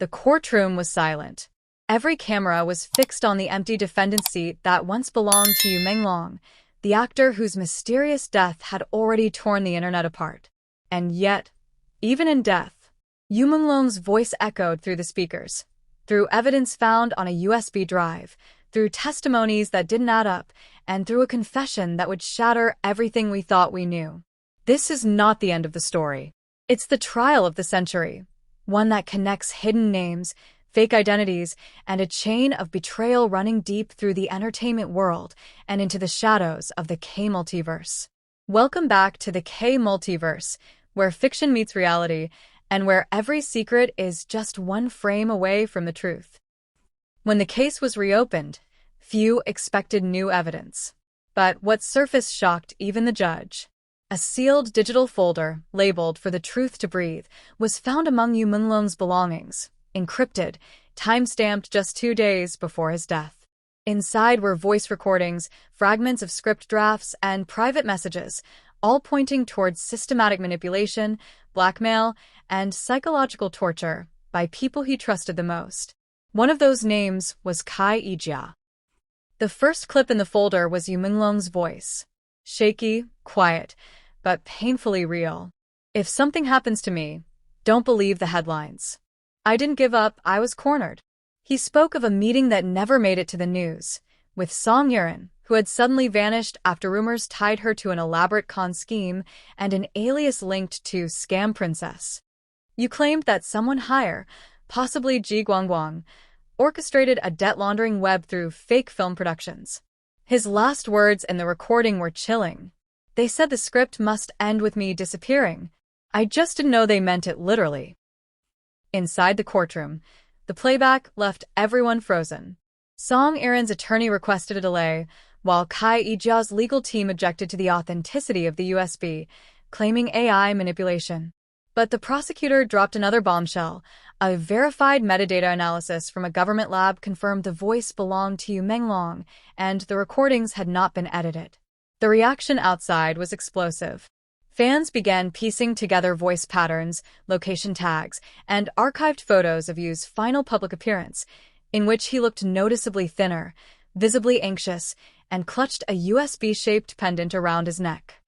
The courtroom was silent. Every camera was fixed on the empty defendant's seat that once belonged to Menglong, the actor whose mysterious death had already torn the internet apart. And yet, even in death, Menglong's voice echoed through the speakers, through evidence found on a USB drive, through testimonies that didn't add up, and through a confession that would shatter everything we thought we knew. This is not the end of the story. It's the trial of the century, one that connects hidden names, fake identities, and a chain of betrayal running deep through the entertainment world and into the shadows of the K-Multiverse. Welcome back to the K-Multiverse, where fiction meets reality and where every secret is just one frame away from the truth. When the case was reopened, few expected new evidence. But what surfaced shocked even the judge. A sealed digital folder, labeled for the truth to breathe, was found among Menglong's belongings, encrypted, time-stamped just 2 days before his death. Inside were voice recordings, fragments of script drafts, and private messages, all pointing towards systematic manipulation, blackmail, and psychological torture by people he trusted the most. One of those names was Cai Yijia. The first clip in the folder was Menglong's voice. Shaky, quiet, but painfully real. "If something happens to me, don't believe the headlines. I didn't give up, I was cornered." He spoke of a meeting that never made it to the news, with Song Yiran, who had suddenly vanished after rumors tied her to an elaborate con scheme and an alias linked to Scam Princess. "You claimed that someone higher, possibly Ji Guangguang, orchestrated a debt-laundering web through fake film productions." His last words in the recording were chilling. "They said the script must end with me disappearing. I just didn't know they meant it literally." Inside the courtroom, the playback left everyone frozen. Song Yiran's attorney requested a delay, while Cai Yijia's legal team objected to the authenticity of the USB, claiming AI manipulation. But the prosecutor dropped another bombshell. A verified metadata analysis from a government lab confirmed the voice belonged to Menglong, and the recordings had not been edited. The reaction outside was explosive. Fans began piecing together voice patterns, location tags, and archived photos of Yu's final public appearance, in which he looked noticeably thinner, visibly anxious, and clutched a USB-shaped pendant around his neck.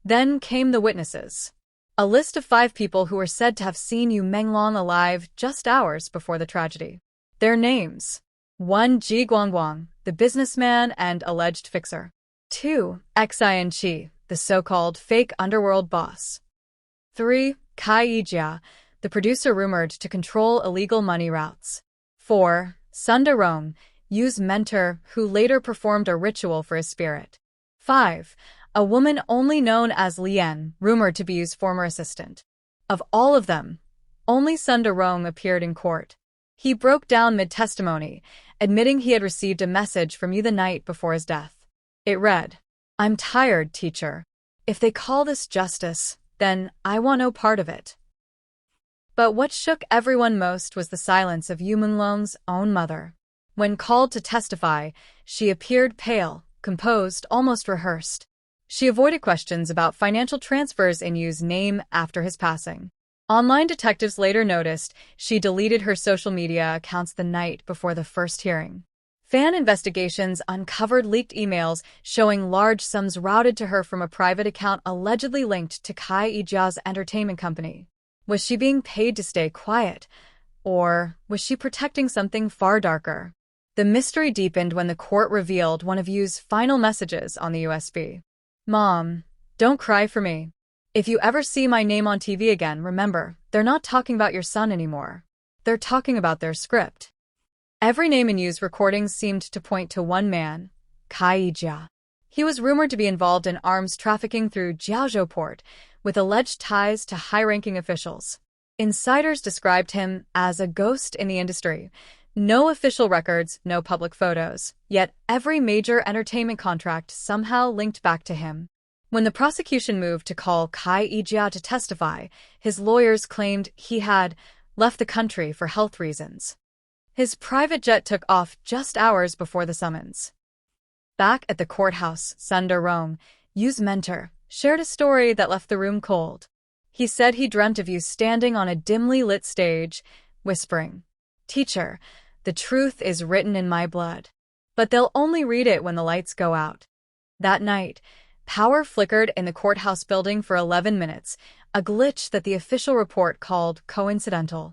Then came the witnesses. A list of 5 people who were said to have seen Menglong alive just hours before the tragedy. Their names: 1. Ji Guangguang, the businessman and alleged fixer. 2. Xian Qi, the so-called fake underworld boss. 3. Cai Yijia, the producer rumored to control illegal money routes. 4. Sun Darong, Yu's mentor who later performed a ritual for his spirit. 5. A woman only known as Lian, rumored to be Yu's former assistant. Of all of them, only Sun Darong appeared in court. He broke down mid-testimony, admitting he had received a message from Yu the night before his death. It read, "I'm tired, teacher. If they call this justice, then I want no part of it." But what shook everyone most was the silence of Menglong's own mother. When called to testify, she appeared pale, composed, almost rehearsed. She avoided questions about financial transfers in Yu's name after his passing. Online detectives later noticed she deleted her social media accounts the night before the first hearing. Fan investigations uncovered leaked emails showing large sums routed to her from a private account allegedly linked to Cai Yijia's entertainment company. Was she being paid to stay quiet? Or was she protecting something far darker? The mystery deepened when the court revealed one of Yu's final messages on the USB. "Mom, don't cry for me. If you ever see my name on TV again, remember, they're not talking about your son anymore. They're talking about their script." Every name in Yu's recordings seemed to point to one man, Cai Yijia. He was rumored to be involved in arms trafficking through Jiaozhou port, with alleged ties to high-ranking officials. Insiders described him as a ghost in the industry. No official records, no public photos, yet every major entertainment contract somehow linked back to him. When the prosecution moved to call Cai Yijia to testify, his lawyers claimed he had left the country for health reasons. His private jet took off just hours before the summons. Back at the courthouse, Sun Darong, Yu's mentor, shared a story that left the room cold. He said he dreamt of Yu standing on a dimly lit stage, whispering, "Teacher, the truth is written in my blood." But they'll only read it when the lights go out. That night, power flickered in the courthouse building for 11 minutes, a glitch that the official report called coincidental.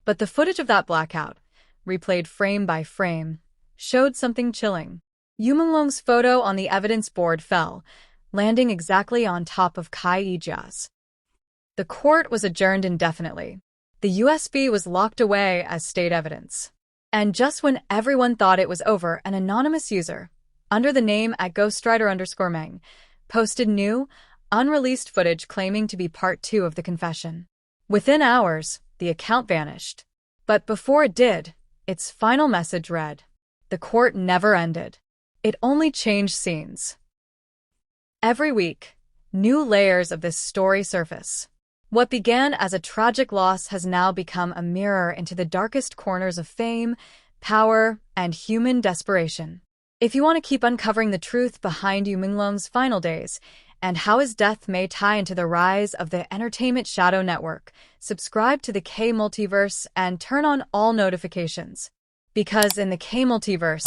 But the footage of that blackout, replayed frame by frame, showed something chilling. Menglong's photo on the evidence board fell, landing exactly on top of Cai Yijia's. The court was adjourned indefinitely. The USB was locked away as state evidence. And just when everyone thought it was over, an anonymous user, under the name @Ghostwriter_Meng, posted new, unreleased footage claiming to be part 2 of the confession. Within hours, the account vanished. But before it did, its final message read, "The court never ended. It only changed scenes." Every week, new layers of this story surface. What began as a tragic loss has now become a mirror into the darkest corners of fame, power, and human desperation. If you want to keep uncovering the truth behind Menglong's final days and how his death may tie into the rise of the entertainment shadow network, subscribe to the K-Multiverse and turn on all notifications. Because in the K-Multiverse,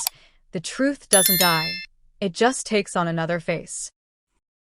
the truth doesn't die. It just takes on another face.